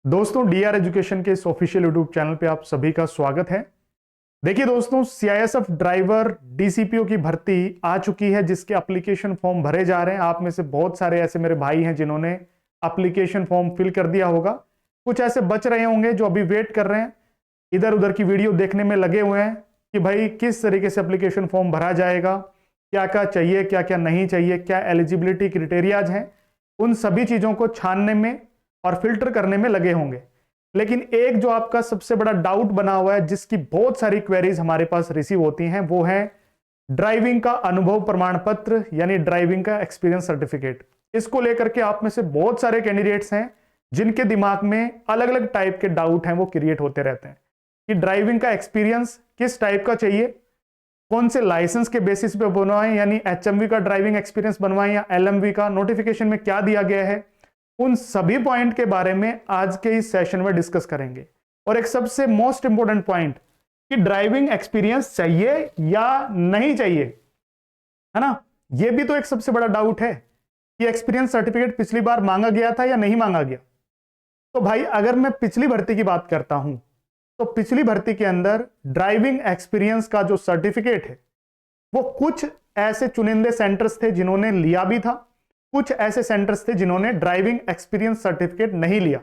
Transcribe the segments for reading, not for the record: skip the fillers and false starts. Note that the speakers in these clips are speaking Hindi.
दोस्तों, डीआर एजुकेशन के इस ऑफिशियल यूट्यूब चैनल पे आप सभी का स्वागत है। देखिए दोस्तों, सीआईएसएफ ड्राइवर डीसीपीओ की भर्ती आ चुकी है, जिसके एप्लीकेशन फॉर्म भरे जा रहे हैं। आप में से बहुत सारे ऐसे मेरे भाई हैं जिन्होंने एप्लीकेशन फॉर्म फिल कर दिया होगा। कुछ ऐसे बच रहे होंगे जो अभी वेट कर रहे हैं, इधर उधर की वीडियो देखने में लगे हुए हैं कि भाई किस तरीके से एप्लीकेशन फॉर्म भरा जाएगा, क्या क्या चाहिए, क्या क्या नहीं चाहिए, क्या एलिजिबिलिटी क्राइटेरियाज हैं। उन सभी चीजों को छानने में और फिल्टर करने में लगे होंगे। लेकिन एक जो आपका सबसे बड़ा डाउट बना हुआ है, जिसकी बहुत सारी क्वेरीज हमारे पास रिसीव होती हैं, वो है ड्राइविंग का अनुभव प्रमाण पत्र यानी ड्राइविंग का एक्सपीरियंस सर्टिफिकेट। इसको लेकर के आप में से बहुत सारे कैंडिडेट्स हैं जिनके दिमाग में अलग अलग टाइप के डाउट हैं, वो क्रिएट होते रहते हैं कि ड्राइविंग का एक्सपीरियंस किस टाइप का चाहिए, कौन से लाइसेंस के बेसिस पे बनवाएं, यानी एचएमवी का ड्राइविंग एक्सपीरियंस बनवाएं या एलएमवी का, नोटिफिकेशन में क्या दिया गया है। उन सभी पॉइंट के बारे में आज के इस सेशन में डिस्कस करेंगे। और एक सबसे मोस्ट इंपोर्टेंट पॉइंट कि ड्राइविंग एक्सपीरियंस चाहिए या नहीं चाहिए, है ना। यह भी तो एक सबसे बड़ा डाउट है कि एक्सपीरियंस सर्टिफिकेट पिछली बार मांगा गया था या नहीं मांगा गया। तो भाई, अगर मैं पिछली भर्ती की बात करता हूं तो पिछली भर्ती के अंदर ड्राइविंग एक्सपीरियंस का जो सर्टिफिकेट है वो कुछ ऐसे चुनिंदे सेंटर्स थे जिन्होंने लिया भी था, कुछ ऐसे सेंटर्स थे जिन्होंने ड्राइविंग एक्सपीरियंस सर्टिफिकेट नहीं लिया।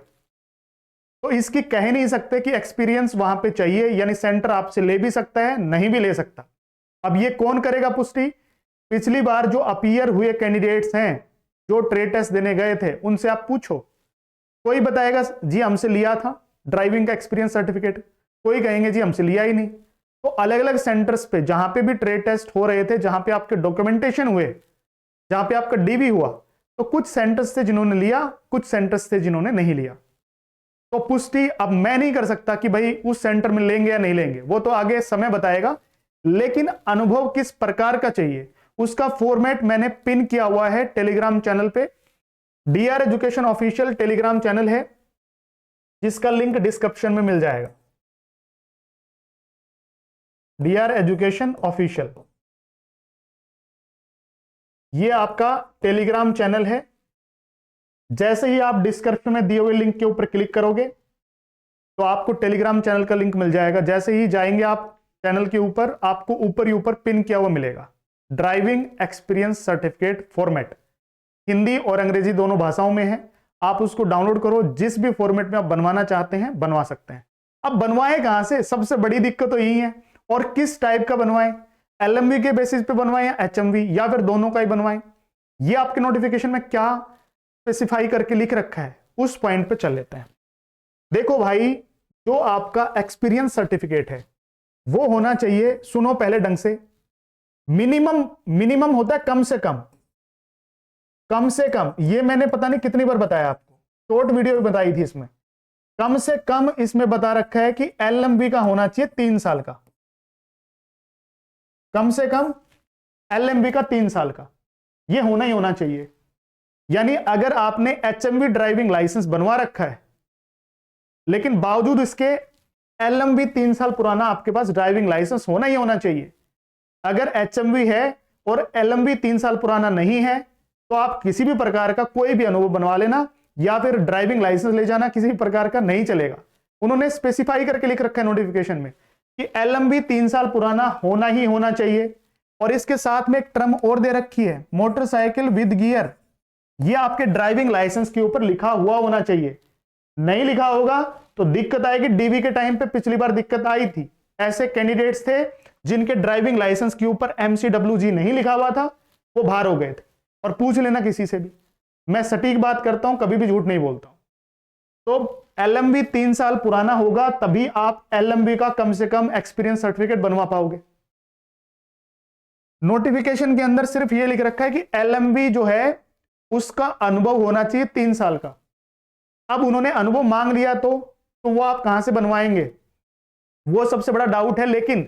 तो इसकी कह नहीं सकते कि एक्सपीरियंस वहां पे चाहिए, यानी सेंटर आपसे ले भी सकता है, नहीं भी ले सकता। अब ये कौन करेगा पुष्टि? पिछली बार जो अपीयर हुए कैंडिडेट्स हैं, जो ट्रेड टेस्ट देने गए थे, उनसे आप पूछो, कोई बताएगा जी हमसे लिया था ड्राइविंग का एक्सपीरियंस सर्टिफिकेट, कोई कहेंगे जी हमसे लिया ही नहीं। तो अलग अलग सेंटर्स पे जहां पे भी ट्रेड टेस्ट हो रहे थे, जहां पे आपके डॉक्यूमेंटेशन हुए, जहां पे आपका डीबी हुआ, तो कुछ सेंटर्स थे जिन्होंने लिया, कुछ सेंटर्स थे जिन्होंने नहीं लिया। तो पुष्टि अब मैं नहीं कर सकता कि भाई उस सेंटर में लेंगे या नहीं लेंगे, वो तो आगे समय बताएगा। लेकिन अनुभव किस प्रकार का चाहिए उसका फॉर्मेट मैंने पिन किया हुआ है टेलीग्राम चैनल पे। DR education official Telegram channel है, जिसका लिंक डिस्क्रिप्शन में मिल जाएगा। डीआर एजुकेशन ऑफिशियल, ये आपका टेलीग्राम चैनल है। जैसे ही आप डिस्क्रिप्शन में दिए हुए लिंक के ऊपर क्लिक करोगे तो आपको टेलीग्राम चैनल का लिंक मिल जाएगा। जैसे ही जाएंगे आप चैनल के ऊपर, आपको ऊपर ही ऊपर पिन किया हुआ मिलेगा driving experience certificate format. Hindi और अंग्रेजी दोनों भाषाओं में है। आप उसको डाउनलोड करो, जिस भी फॉर्मेट में आप बनवाना चाहते हैं बनवा सकते हैं। अब बनवाएं कहां से, सबसे बड़ी दिक्कत तो यही है। और किस टाइप का बनवाएं, एलएमवी के बेसिस पे बनवाएं या एचएमवी, या फिर दोनों का ही बनवाएं। ये आपके नोटिफिकेशन में क्या स्पेसिफाई करके लिख रखा है, उस पॉइंट पे चल लेते हैं। देखो भाई, जो आपका एक्सपीरियंस सर्टिफिकेट है वो होना चाहिए, सुनो पहले ढंग से, मिनिमम होता है कम से कम। कम से कम, ये मैंने पता नहीं कितनी बार बताया आपको, शॉर्ट वीडियो भी बताई थी इसमें। कम से कम इसमें बता रखा है कि एलएमवी का होना चाहिए 3 साल का, कम से कम एलएमवी का 3 साल का, ये होना ही होना चाहिए। यानी अगर आपने एचएमवी ड्राइविंग लाइसेंस बनवा रखा है, लेकिन बावजूद इसके एलएमवी 3 साल पुराना आपके पास ड्राइविंग लाइसेंस होना ही होना चाहिए। अगर एचएमवी है और एलएमवी 3 साल पुराना नहीं है, तो आप किसी भी प्रकार का कोई भी अनुभव बनवा लेना या फिर ड्राइविंग लाइसेंस ले जाना, किसी भी प्रकार का नहीं चलेगा। उन्होंने स्पेसिफाई करके लिख रखा है नोटिफिकेशन में कि एलएमवी 3 साल पुराना होना ही होना चाहिए। और इसके साथ में एक टर्म और दे रखी है, मोटरसाइकिल विद गियर। ये आपके ड्राइविंग लाइसेंस के ऊपर लिखा हुआ होना चाहिए। नहीं लिखा होगा तो दिक्कत आएगी। डीवी के टाइम पे पिछली बार दिक्कत आई थी, ऐसे कैंडिडेट्स थे जिनके ड्राइविंग लाइसेंस के ऊपर MCWG नहीं लिखा हुआ था, वो बाहर हो गए थे। और पूछ लेना किसी से भी, मैं सटीक बात करता हूं, कभी भी झूठ नहीं बोलता हूं। तो एलएमवी 3 साल पुराना होगा तभी आप एलएमवी का कम से कम एक्सपीरियंस सर्टिफिकेट बनवा पाओगे। नोटिफिकेशन के अंदर सिर्फ ये लिख रखा है कि एलएमवी जो है उसका अनुभव होना चाहिए 3 साल का। अब उन्होंने अनुभव मांग लिया तो वो आप कहां से बनवाएंगे, वो सबसे बड़ा डाउट है। लेकिन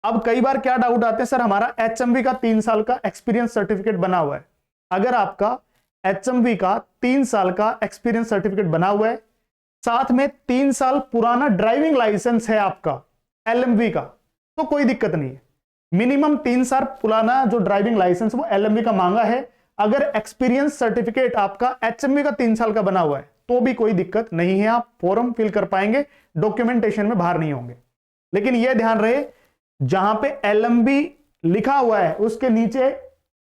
अब कई बार क्या डाउट आते हैं, सर हमारा एचएमवी का 3 साल का एक्सपीरियंस सर्टिफिकेट बना हुआ है। अगर आपका एचएमवी का 3 साल का एक्सपीरियंस सर्टिफिकेट बना हुआ है, साथ में 3 साल पुराना ड्राइविंग लाइसेंस है आपका एलएमवी का, तो कोई दिक्कत नहीं है। मिनिमम 3 साल पुराना जो ड्राइविंग लाइसेंस वो एलएमवी का मांगा है। अगर एक्सपीरियंस सर्टिफिकेट आपका एचएमवी का 3 साल का बना हुआ है तो भी कोई दिक्कत नहीं है, आप फॉर्म फिल कर पाएंगे, डॉक्यूमेंटेशन में बाहर नहीं होंगे। लेकिन यह ध्यान रहे, जहां पे LMB लिखा हुआ है उसके नीचे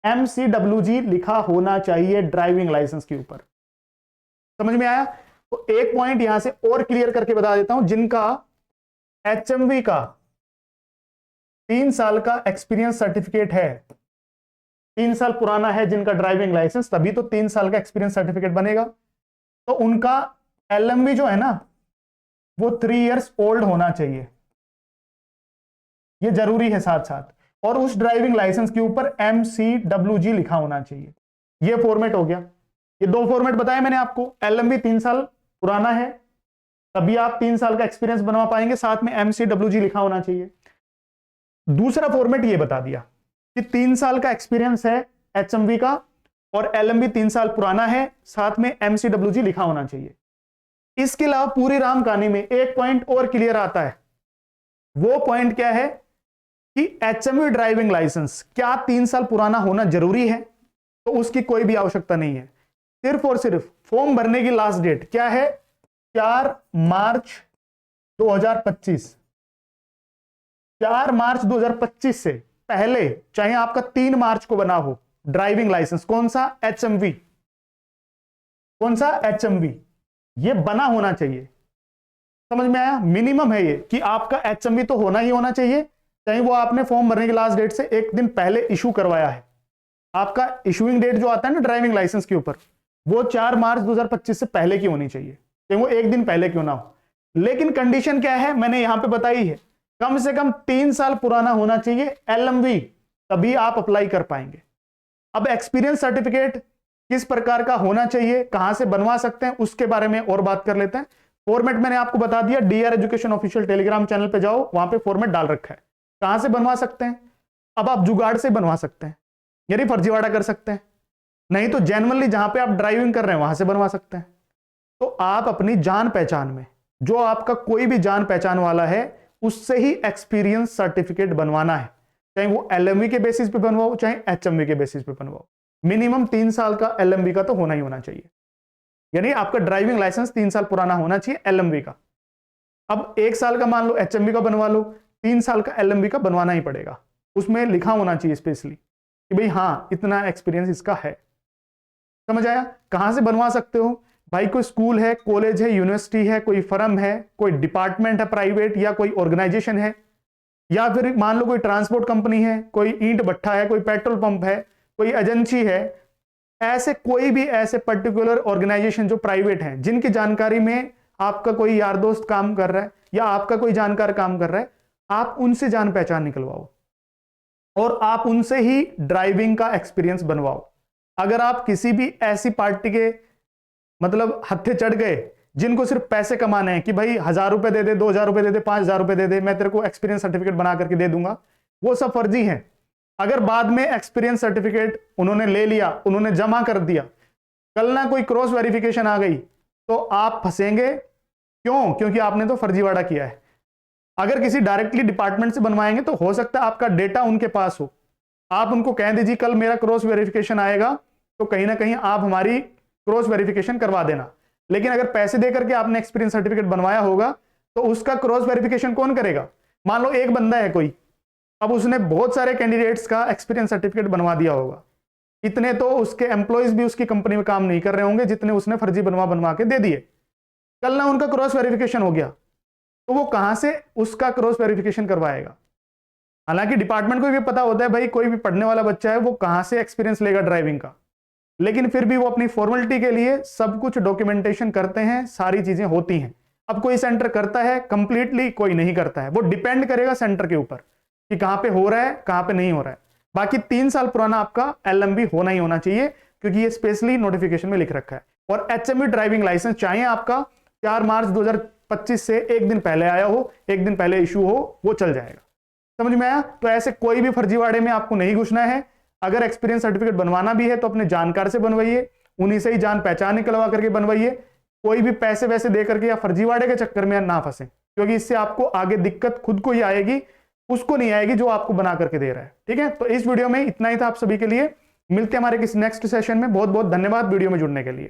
MCWG लिखा होना चाहिए ड्राइविंग लाइसेंस के ऊपर। समझ में आया? तो एक पॉइंट यहां से और क्लियर करके बता देता हूं, जिनका HMV का 3 साल का एक्सपीरियंस सर्टिफिकेट है, 3 साल पुराना है जिनका ड्राइविंग लाइसेंस, तभी तो 3 साल का एक्सपीरियंस सर्टिफिकेट बनेगा। तो उनका LMB जो है ना वो 3 इयर्स ओल्ड होना चाहिए, ये जरूरी है साथ साथ। और उस ड्राइविंग लाइसेंस के ऊपर MCWG लिखा होना चाहिए। ये फॉर्मेट हो गया। ये 2 फॉर्मेट बताए मैंने आपको। LMB 3 साल पुराना है तभी आप 3 साल का एक्सपीरियंस बनवा पाएंगे, साथ में MCWG लिखा होना चाहिए। दूसरा फॉर्मेट ये बता दिया कि 3 साल का एक्सपीरियंस है HMV का और LMB 3 साल पुराना है, साथ में MCWG लिखा होना चाहिए। इसके अलावा पूरी राम कहानी में एक पॉइंट और क्लियर आता है। वो पॉइंट क्या है कि HMV ड्राइविंग लाइसेंस क्या 3 साल पुराना होना जरूरी है? तो उसकी कोई भी आवश्यकता नहीं है। सिर्फ और सिर्फ फॉर्म भरने की लास्ट डेट क्या है? 4 मार्च 2025। 4 मार्च 2025 से पहले, चाहे आपका 3 मार्च को बना हो ड्राइविंग लाइसेंस, कौन सा? HMV। कौन सा? HMV। ये बना होना चाहिए। समझ में आया? मिनिमम है ये कि आपका HMV तो होना ही होना चाहिए, चाहे वो आपने फॉर्म भरने की लास्ट डेट से एक दिन पहले इशू करवाया है। आपका इशूइंग डेट जो आता है ना ड्राइविंग लाइसेंस के ऊपर, वो 4 मार्च 2025 से पहले की होनी चाहिए, चाहे वो एक दिन पहले क्यों ना हो। लेकिन कंडीशन क्या है मैंने यहां पे बताई है, कम से कम 3 साल पुराना होना चाहिए LMV, तभी आप अप्लाई कर पाएंगे। अब एक्सपीरियंस सर्टिफिकेट किस प्रकार का होना चाहिए, कहां से बनवा सकते हैं, उसके बारे में और बात कर लेते हैं। फॉर्मेट मैंने आपको बता दिया, DR education official Telegram channel पे जाओ, वहां पे फॉर्मेट डाल रखा है। कहां से बनवा सकते हैं? अब आप जुगाड़ से बनवा सकते हैं, यानी फर्जीवाड़ा कर सकते हैं, नहीं तो जेन्युइनली जहां पे आप ड्राइविंग कर रहे हैं वहां से बनवा सकते हैं। तो आप अपनी जान पहचान में, जो आपका कोई भी जान पहचान वाला है, उससे ही एक्सपीरियंस सर्टिफिकेट बनवाना है, चाहे वो LMV के बेसिस पे बनवाओ चाहे HMV के बेसिस पे बनवाओ। मिनिमम 3 साल का LMV का तो होना ही होना चाहिए, यानी आपका ड्राइविंग लाइसेंस 3 साल पुराना होना चाहिए LMV का। अब 1 साल का मान लो HMV का बनवा लो, 3 साल का LMV का बनवाना ही पड़ेगा। उसमें लिखा होना चाहिए स्पेशली कि भाई हाँ इतना एक्सपीरियंस इसका है। समझ आया? कहां से बनवा सकते हो भाई? कोई स्कूल है, कॉलेज है, यूनिवर्सिटी है, कोई फर्म है, कोई डिपार्टमेंट है प्राइवेट, या कोई ऑर्गेनाइजेशन है, या फिर मान लो कोई ट्रांसपोर्ट कंपनी है, कोई ईंट भट्ठा है, कोई पेट्रोल पंप है, कोई एजेंसी है। ऐसे कोई भी ऐसे पर्टिकुलर ऑर्गेनाइजेशन जो प्राइवेट हैं, जिनकी जानकारी में आपका कोई यार दोस्त काम कर रहा है या आपका कोई जानकार काम कर रहा है, आप उनसे जान पहचान निकलवाओ और आप उनसे ही ड्राइविंग का एक्सपीरियंस बनवाओ। अगर आप किसी भी ऐसी पार्टी के मतलब हत्थे चढ़ गए जिनको सिर्फ पैसे कमाने हैं कि भाई 1000 रुपए दे दे, 2000 रुपए दे दे, 5000 रुपए दे दे, मैं तेरे को एक्सपीरियंस सर्टिफिकेट बना करके दे दूंगा, वो सब फर्जी है। अगर बाद में एक्सपीरियंस सर्टिफिकेट उन्होंने ले लिया, उन्होंने जमा कर दिया, कल ना कोई क्रॉस वेरिफिकेशन आ गई तो आप फंसेंगे। क्यों? क्योंकि आपने तो फर्जीवाड़ा किया है। अगर किसी डायरेक्टली डिपार्टमेंट से बनवाएंगे तो हो सकता है आपका डेटा उनके पास हो, आप उनको कह दीजिए कल मेरा क्रॉस वेरिफिकेशन आएगा तो कहीं ना कहीं आप हमारी क्रॉस वेरिफिकेशन करवा देना। लेकिन अगर पैसे देकर के आपने एक्सपीरियंस सर्टिफिकेट बनवाया होगा तो उसका क्रॉस वेरिफिकेशन कौन करेगा? मान लो एक बंदा है कोई, अब उसने बहुत सारे कैंडिडेट्स का एक्सपीरियंस सर्टिफिकेट बनवा दिया होगा, इतने तो उसके एम्प्लॉयज भी उसकी कंपनी में काम नहीं कर रहे होंगे जितने उसने फर्जी बनवा के दे दिए। कल ना उनका क्रॉस वेरिफिकेशन हो गया तो वो कहां से उसका क्रॉस वेरिफिकेशन करवाएगा? हालांकि डिपार्टमेंट को भी पता होता है भाई कोई भी पढ़ने वाला बच्चा है वो कहां से एक्सपीरियंस लेगा ड्राइविंग का, लेकिन फिर भी वो अपनी फॉर्मेलिटी के लिए सब कुछ डॉक्यूमेंटेशन करते हैं, सारी चीजें होती हैं। अब कोई सेंटर करता है कंप्लीटली, कोई नहीं करता है, वो डिपेंड करेगा सेंटर के ऊपर कि कहां पे हो रहा है कहां पे नहीं हो रहा है। बाकी 3 साल पुराना आपका LMB होना ही होना चाहिए क्योंकि ये स्पेशली नोटिफिकेशन में लिख रखा है। और HMV ड्राइविंग लाइसेंस चाहे आपका 4 मार्च 2025 से एक दिन पहले आया हो, एक दिन पहले इशू हो, वो चल जाएगा। समझ में आया? तो ऐसे कोई भी फर्जीवाड़े में आपको नहीं घुसना है। अगर एक्सपीरियंस सर्टिफिकेट बनवाना भी है तो अपने जानकार से बनवाइए, उन्हीं से ही जान पहचान निकलवा करके बनवाइए। कोई भी पैसे वैसे दे करके या फर्जीवाड़े के चक्कर में ना फंसे, क्योंकि इससे आपको आगे दिक्कत खुद को ही आएगी, उसको नहीं आएगी जो आपको बना करके दे रहा है। ठीक है, तो इस वीडियो में इतना ही था आप सभी के लिए। मिलते हैं हमारे किसी नेक्स्ट सेशन में। बहुत बहुत धन्यवाद वीडियो में जुड़ने के लिए।